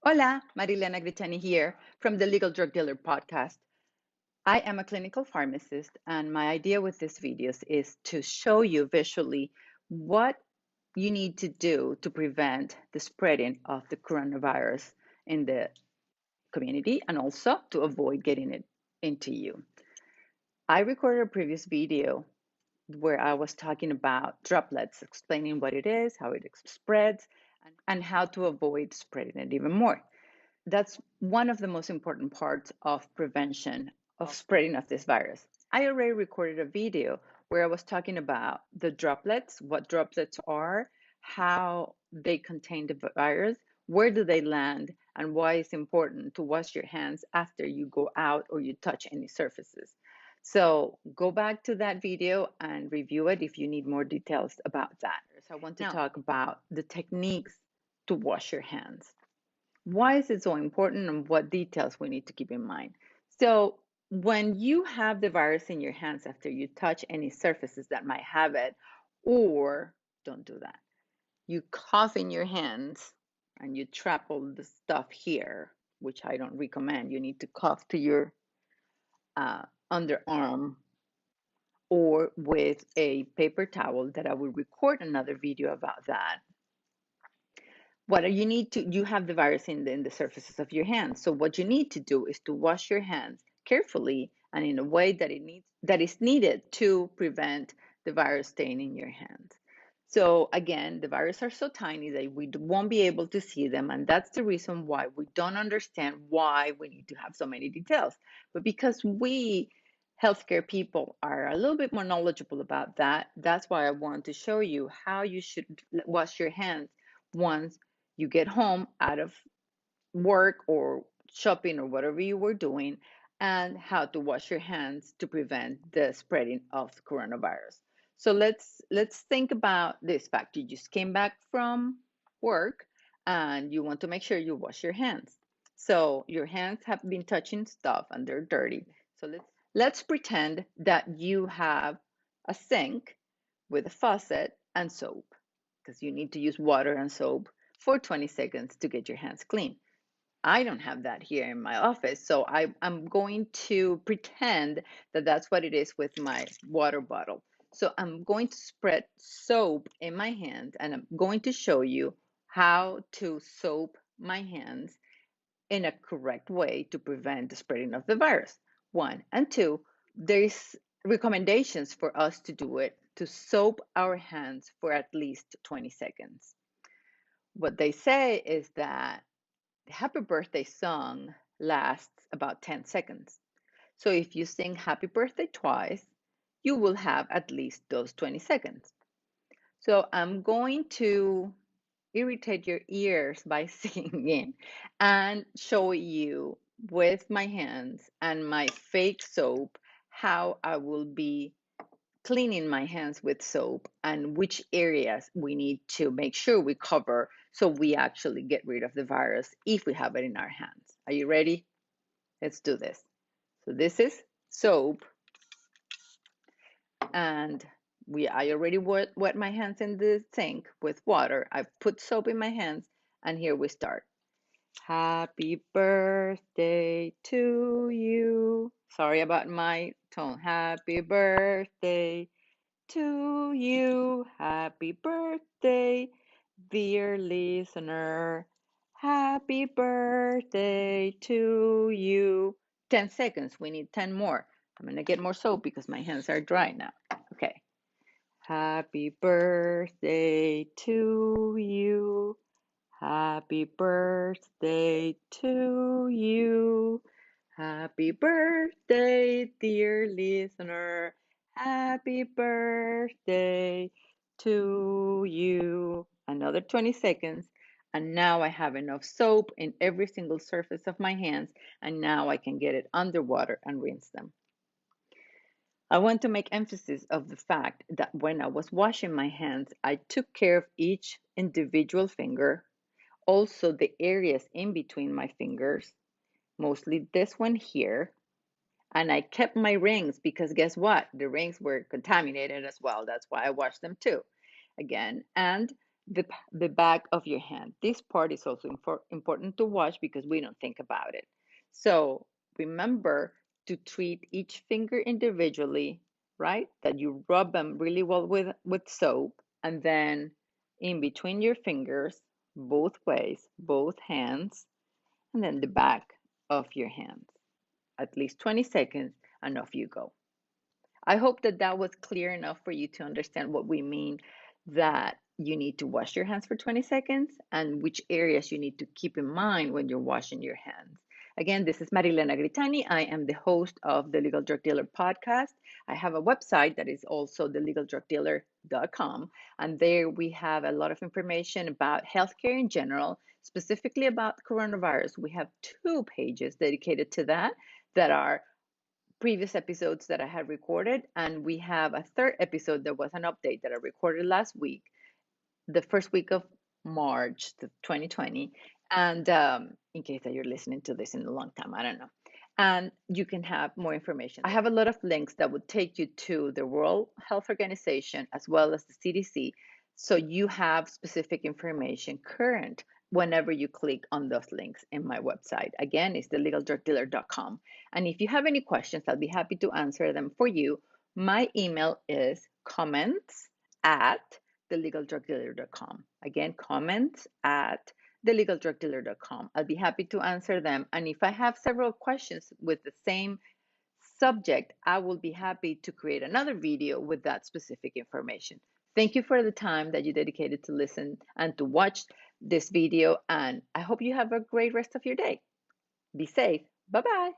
Hola, Marilena Gritani here from the Legal Drug Dealer podcast. I am a clinical pharmacist, and my idea with these videos is to show you visually what you need to do to prevent the spreading of the coronavirus in the community and also to avoid getting it into you. I recorded a previous video where I was talking about droplets, explaining what it is, how it spreads, and how to avoid spreading it even more. That's one of the most important parts of prevention of spreading of this virus. I already recorded a video where I was talking about the droplets, what droplets are, how they contain the virus, where do they land, and why it's important to wash your hands after you go out or you touch any surfaces. So go back to that video and review it if you need more details about that. So I want to talk about the techniques to wash your hands. Why is it so important and what details we need to keep in mind? So, when you have the virus in your hands after you touch any surfaces that might have it, or don't do that, you cough in your hands and you trap all the stuff here, which I don't recommend. You need to cough to your underarm or with a paper towel that I will record another video about that. What you need to, you have the virus in the surfaces of your hands. So what you need to do is to wash your hands carefully and in a way that is needed to prevent the virus staying in your hands. So again, the viruses are so tiny that we won't be able to see them, and that's the reason why we don't understand why we need to have so many details. But because we healthcare people are a little bit more knowledgeable about that, that's why I want to show you how you should wash your hands once you get home out of work or shopping or whatever you were doing, and how to wash your hands to prevent the spreading of the coronavirus. So let's think about this fact. You just came back from work and you want to make sure you wash your hands. So your hands have been touching stuff and they're dirty. So let's pretend that you have a sink with a faucet and soap, because you need to use water and soap for 20 seconds to get your hands clean. I don't have that here in my office, so I'm going to pretend that that's what it is with my water bottle. So I'm going to spread soap in my hands and I'm going to show you how to soap my hands in a correct way to prevent the spreading of the virus. One. And two, there's recommendations for us to do it to soap our hands for at least 20 seconds. What they say is that the happy birthday song lasts about 10 seconds. So if you sing happy birthday twice, you will have at least those 20 seconds. So I'm going to irritate your ears by singing and show you with my hands and my fake soap how I will be cleaning my hands with soap and which areas we need to make sure we cover so we actually get rid of the virus if we have it in our hands. Are you ready? Let's do this. So this is soap, and I already wet my hands in the sink with water. I put soap in my hands, and here we start. Happy birthday to you. Sorry about my tone. Happy birthday to you. Happy birthday, dear listener. Happy birthday to you. 10 seconds. We need 10 more. I'm going to get more soap because my hands are dry now. Okay. Happy birthday to you. Happy birthday to you. Happy birthday, dear listener. Happy birthday to you. Another 20 seconds. And now I have enough soap in every single surface of my hands. And now I can get it underwater and rinse them. I want to make emphasis of the fact that when I was washing my hands, I took care of each individual finger, also the areas in between my fingers, mostly this one here. And I kept my rings because guess what? The rings were contaminated as well. That's why I washed them too. Again, and the back of your hand. This part is also important to watch because we don't think about it. So remember to treat each finger individually, right? That you rub them really well with soap, and then in between your fingers, both ways, both hands, and then the back of your hands. At least 20 seconds, and off you go. I hope that that was clear enough for you to understand what we mean that you need to wash your hands for 20 seconds and which areas you need to keep in mind when you're washing your hands. Again, this is Marilena Gritani. I am the host of the Legal Drug Dealer podcast. I have a website that is also thelegaldrugdealer.com, and there we have a lot of information about healthcare in general, specifically about coronavirus. We have 2 pages dedicated to that that are previous episodes that I had recorded, and we have a third episode that was an update that I recorded last week, the first week of March 2020. And in case that you're listening to this in a long time, I don't know. And you can have more information. I have a lot of links that would take you to the World Health Organization as well as the CDC. So you have specific information current whenever you click on those links in my website. Again, it's thelegaldrugdealer.com. And if you have any questions, I'll be happy to answer them for you. My email is comments at thelegaldrugdealer.com. Again, comments at thelegaldrugdealer.com. I'll be happy to answer them. And if I have several questions with the same subject, I will be happy to create another video with that specific information. Thank you for the time that you dedicated to listen and to watch this video. And I hope you have a great rest of your day. Be safe. Bye bye.